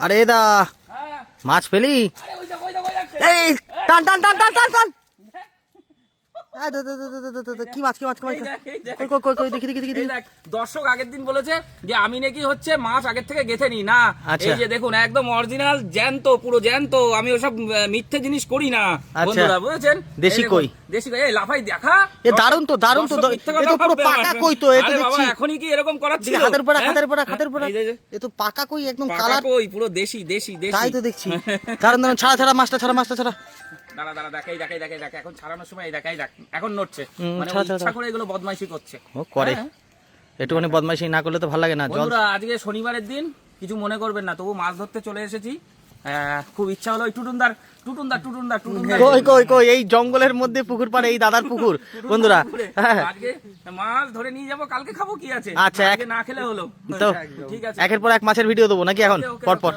আরে দা মাছ পেলি? এই টান টান টান টান টান টান। কি মাছ কি মাছ দেখি দেখি দেখি। দর্শক আগের দিন বলেছে যে আমি নাকি হচ্ছে মাছ আগের থেকে গেথে নি না। এই যে দেখুন একদম অরিজিনাল জ্যান্ত, পুরো জ্যান্ত। আমি ওসব মিথ্যে জিনিস করি না বন্ধুরা, বুঝেছেন? দেশি কই, দেশি কই। এই লাফাই দেখা, এ দারুন তো দারুন তো, এ তো পুরো পাকা কই তো। এ তো দেখছি এখনই কি এরকম করাচ্ছি হাতের পড়া হাতের পড়া হাতের পড়া। এ তো পাকা কই, একদম কালার কই, পুরো দেশি দেশি দেশি। তাই তো দেখছি। কারণ ছাড়া ছাড়া মাছটা ছাড়া মাছটা ছাড়া। দাঁড়া দাঁড়া, দেখাই দেখাই দেখাই দেখ, এখন ছাড়ানোর সময় দেখাই দেখ, এখন নড়ছে, মানে ইচ্ছা করে এগুলো বদমাইশি করছে। ও করে একটুখানি বদমাইশি না করলে তো ভালো লাগে না। বন্ধুরা আজকে শনিবারের দিন, কিছু মনে করবেন না, তবু মাছ ধরতে চলে এসেছি। খুব ইচ্ছা হলো টুটুনদার টুটুনদার টুটুনদার টুটুনদার। কই কই কই এই জঙ্গলের মধ্যে পুকুর পাড়ে এই দাদার পুকুর বন্ধুরা। আজকে মাছ ধরে নিয়ে যাবো, কালকে খাবো, কি আছে? আচ্ছা আজকে না খেলে হলো তো ঠিক আছে। একের পর এক মাছের ভিডিও দেবো নাকি এখন পর পর?